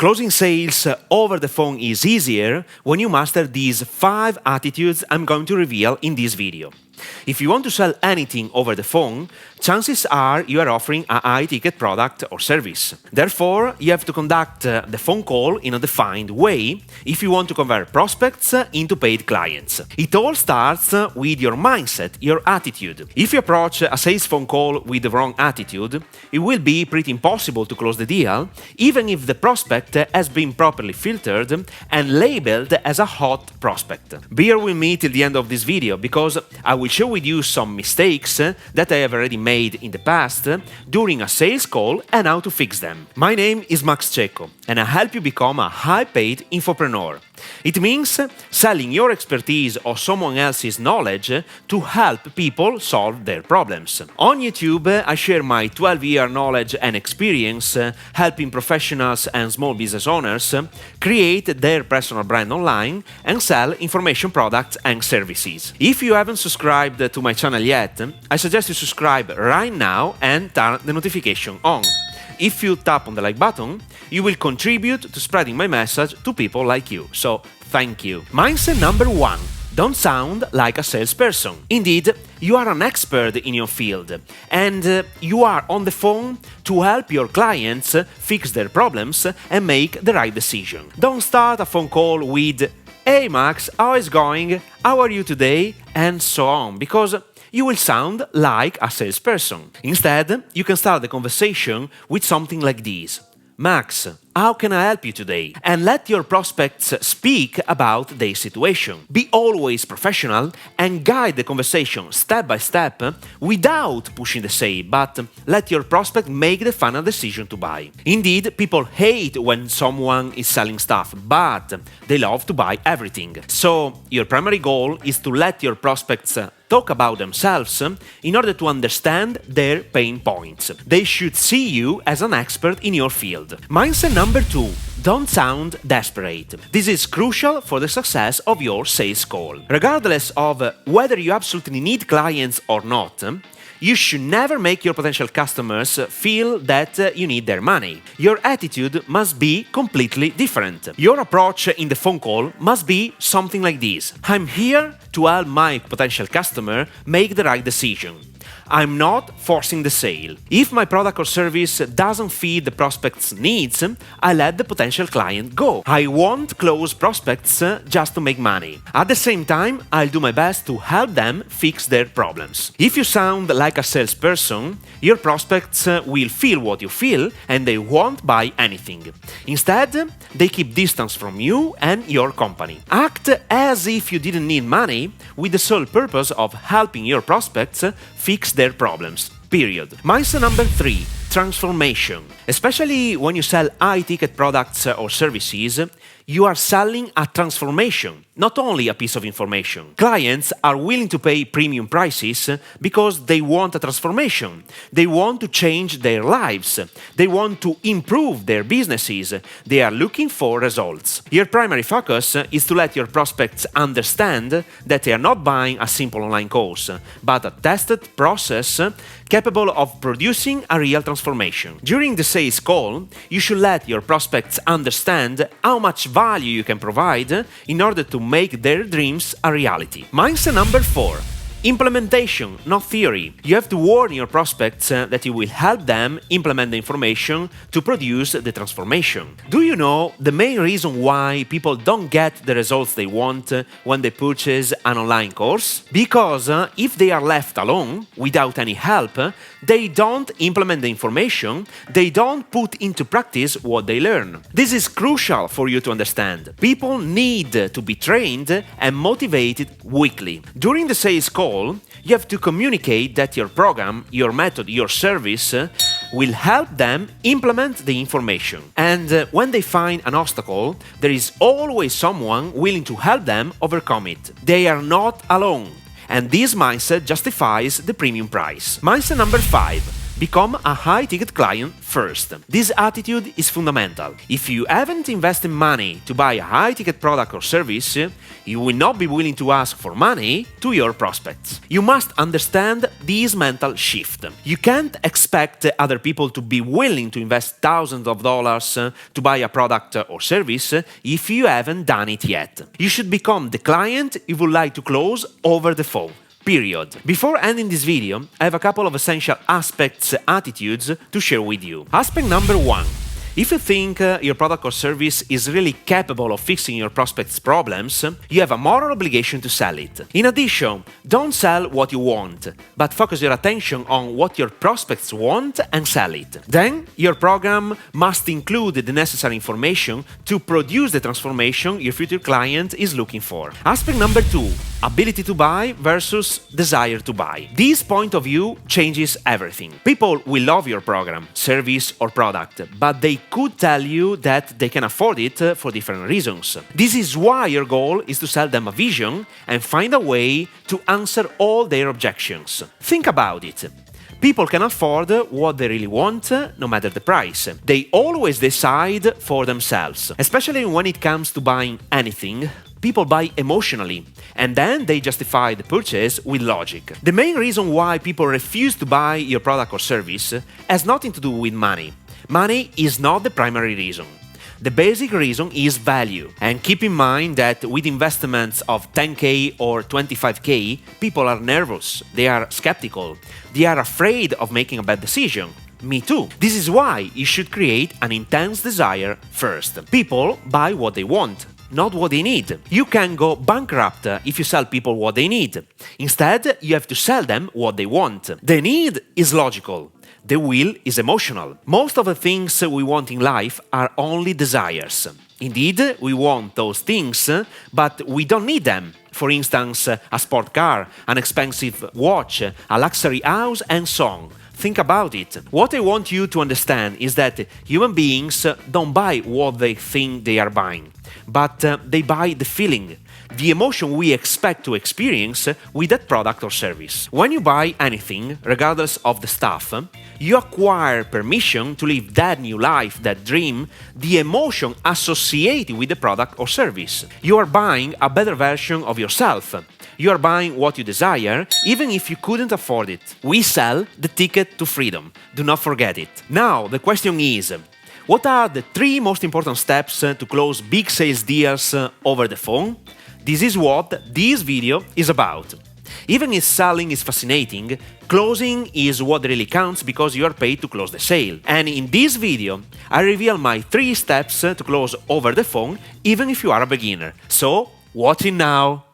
Closing sales over the phone is easier when you master these 5 attitudes I'm going to reveal in this video. If you want to sell anything over the phone, chances are you are offering a high-ticket product or service. Therefore, you have to conduct the phone call in a defined way if you want to convert prospects into paid clients. It all starts with your mindset, your attitude. If you approach a sales phone call with the wrong attitude, it will be pretty impossible to close the deal, even if the prospect has been properly filtered and labeled as a hot prospect. Bear with me till the end of this video, because I will share with you some mistakes that I have already made in the past during a sales call and how to fix them. My name is Max Cecco, and I help you become a high-paid infopreneur. It means selling your expertise or someone else's knowledge to help people solve their problems. On YouTube, I share my 12-year knowledge and experience helping professionals and small business owners create their personal brand online and sell information products and services. If you haven't subscribed to my channel yet, I suggest you subscribe right now and turn the notification on. If you tap on the like button, you will contribute to spreading my message to people like you. So, thank you. Mindset number 1. Don't sound like a salesperson. Indeed, you are an expert in your field, and you are on the phone to help your clients fix their problems and make the right decision. Don't start a phone call with, "Hey Max, how is it going? How are you today?" and so on, because you will sound like a salesperson. Instead, you can start the conversation with something like this. "Max, how can I help you today?" And let your prospects speak about their situation. Be always professional and guide the conversation step by step without pushing the sale, but let your prospect make the final decision to buy. Indeed, people hate when someone is selling stuff, but they love to buy everything. So, your primary goal is to let your prospects talk about themselves in order to understand their pain points. They should see you as an expert in your field. Mindset number 2. Don't sound desperate. This is crucial for the success of your sales call. Regardless of whether you absolutely need clients or not, you should never make your potential customers feel that you need their money. Your attitude must be completely different. Your approach in the phone call must be something like this. "I'm here to help my potential customer make the right decision. I'm not forcing the sale. If my product or service doesn't fit the prospect's needs, I let the potential client go. I won't close prospects just to make money. At the same time, I'll do my best to help them fix their problems." If you sound like a salesperson, your prospects will feel what you feel and they won't buy anything. Instead, they keep distance from you and your company. Act as if you didn't need money with the sole purpose of helping your prospects fix their problems. Period. Mindset number 3. Transformation. Especially when you sell high-ticket products or services, you are selling a transformation, not only a piece of information. Clients are willing to pay premium prices because they want a transformation. They want to change their lives. They want to improve their businesses. They are looking for results. Your primary focus is to let your prospects understand that they are not buying a simple online course, but a tested process capable of producing a real transformation. During the sales call, you should let your prospects understand how much value you can provide in order to make their dreams a reality. Mindset number 4. Implementation, not theory. You have to warn your prospects that you will help them implement the information to produce the transformation. Do you know the main reason why people don't get the results they want when they purchase an online course? Because if they are left alone, without any help, they don't implement the information, they don't put into practice what they learn. This is crucial for you to understand. People need to be trained and motivated weekly. During the sales call, you have to communicate that your program, your method, your service will help them implement the information. And when they find an obstacle, there is always someone willing to help them overcome it. They are not alone. And this mindset justifies the premium price. Mindset number 5. Become a high-ticket client first. This attitude is fundamental. If you haven't invested money to buy a high-ticket product or service, you will not be willing to ask for money to your prospects. You must understand this mental shift. You can't expect other people to be willing to invest thousands of dollars to buy a product or service if you haven't done it yet. You should become the client you would like to close over the phone. Period. Before ending this video, I have a couple of essential attitudes to share with you. Aspect number 1. If you think your product or service is really capable of fixing your prospects' problems, you have a moral obligation to sell it. In addition, don't sell what you want, but focus your attention on what your prospects want and sell it. Then, your program must include the necessary information to produce the transformation your future client is looking for. Aspect number 2. Ability to buy versus desire to buy. This point of view changes everything. People will love your program, service, or product, but they could tell you that they can afford it for different reasons. This is why your goal is to sell them a vision and find a way to answer all their objections. Think about it. People can afford what they really want, no matter the price. They always decide for themselves. Especially when it comes to buying anything, people buy emotionally, and then they justify the purchase with logic. The main reason why people refuse to buy your product or service has nothing to do with money. Money is not the primary reason. The basic reason is value. And keep in mind that with investments of 10K or 25K, people are nervous, they are skeptical, they are afraid of making a bad decision. Me too. This is why you should create an intense desire first. People buy what they want, not what they need. You can go bankrupt if you sell people what they need. Instead, you have to sell them what they want. The need is logical. The will is emotional. Most of the things we want in life are only desires. Indeed, we want those things, but we don't need them. For instance, a sport car, an expensive watch, a luxury house, and so on. Think about it. What I want you to understand is that human beings don't buy what they think they are buying, but they buy the feeling, the emotion we expect to experience with that product or service. When you buy anything, regardless of the stuff, you acquire permission to live that new life, that dream, the emotion associated with the product or service. You are buying a better version of yourself. You are buying what you desire, even if you couldn't afford it. We sell the ticket to freedom. Do not forget it. Now, the question is, what are the 3 most important steps to close big sales deals over the phone? This is what this video is about. Even if selling is fascinating, closing is what really counts because you are paid to close the sale. And in this video, I reveal my 3 steps to close over the phone, even if you are a beginner. So, watch it now!